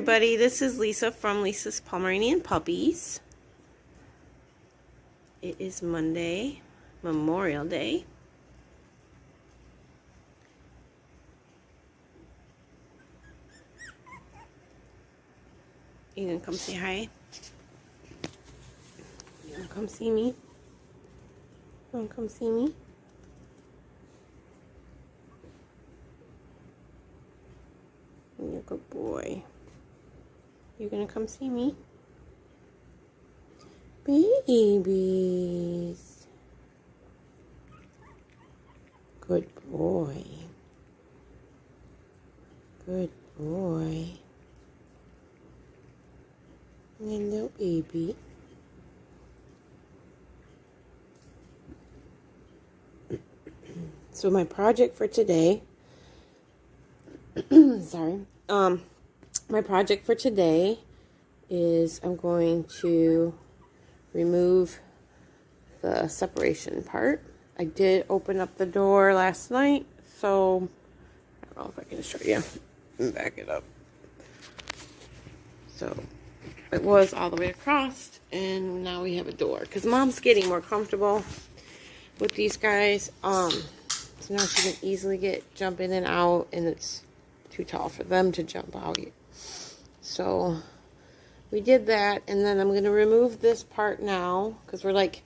everybody, this is Lisa from Lisa's Pomeranian Puppies. It is Monday, Memorial Day. You gonna come say hi? You gonna come see me? You wanna come see me? You're a good boy. You gonna come see me? Babies. Good boy. Good boy. Hello, baby. So my project for today, sorry, my project for today is I'm going to remove the separation part. I did open up the door last night, so I don't know if I can show you and back it up. So it was all the way across, and now we have a door because Mom's getting more comfortable with these guys. So now she can easily jump in and out, and it's too tall for them to jump out. So we did that, and then I'm going to remove this part now because we're like,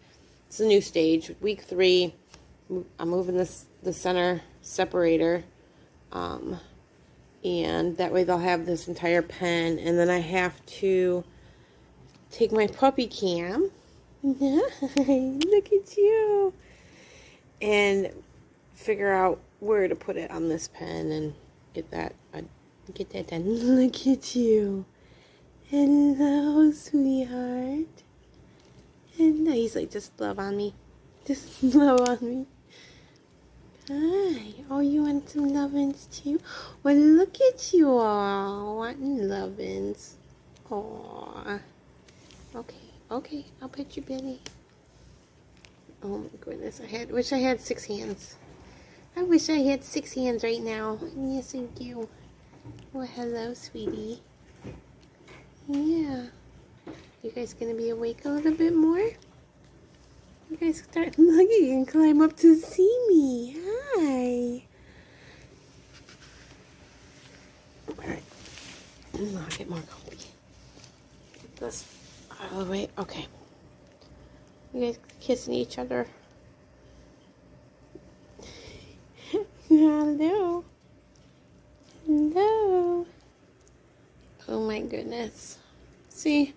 it's a new stage, week 3. I'm moving the center separator, and that way they'll have this entire pen, and then I have to take my puppy cam. Look at you. And figure out where to put it on this pen and get that done. Look at you. Hello, sweetheart. Hello. He's like, just love on me. Just love on me. Hi. Oh, you want some lovin's too? Well, look at you all wanting lovin's. Aww. Okay. I'll pet your belly. Oh my goodness. Wish I had 6 hands. I wish I had 6 hands right now. Yes, I do. Well, hello, sweetie. Yeah. You guys gonna be awake a little bit more? You guys start looking and climb up to see me. Hi. Alright. I'll get more comfy. Get this out of the way. Okay. You guys kissing each other. Hello. Hello. Oh my goodness. See,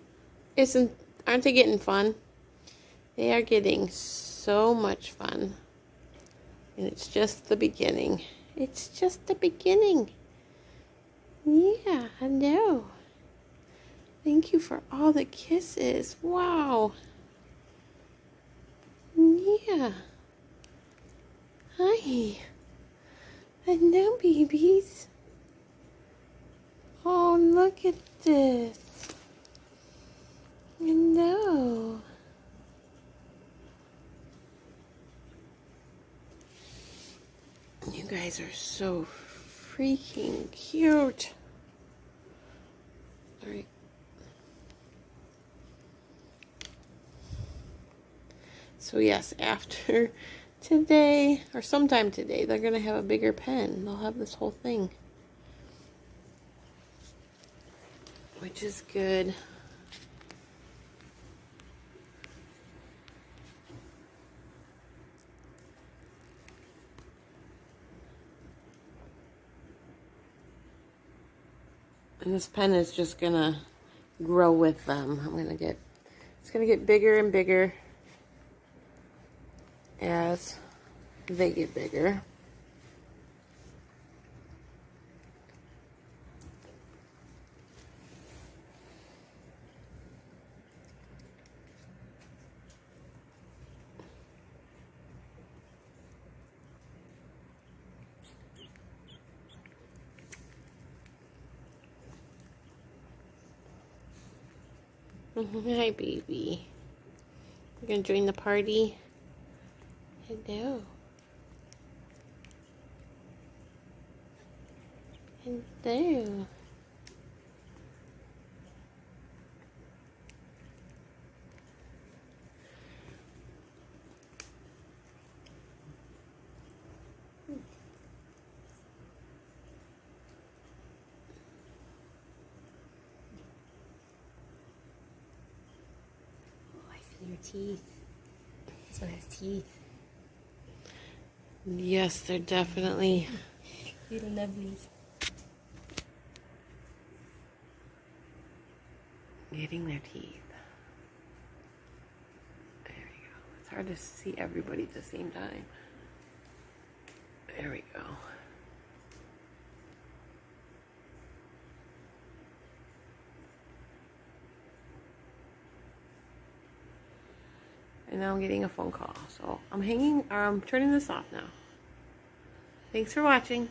aren't they getting fun? They are getting so much fun. And it's just the beginning. It's just the beginning. Yeah, hello. Thank you for all the kisses. Wow. Yeah. Hi. Hello, babies. Oh, look at this. Hello. You guys are so freaking cute. All right. So yes, after today, or sometime today, they're going to have a bigger pen. They'll have this whole thing, which is good. And this pen is just going to grow with them. It's going to get bigger and bigger as they get bigger. Hi, baby. You're gonna join the party? Hello. Hello. teeth. This one has teeth. Yes, they're definitely Little lovelies. getting their teeth. There we go. It's hard to see everybody at the same time. There we go. And now I'm getting a phone call. So I'm turning this off now. Thanks for watching.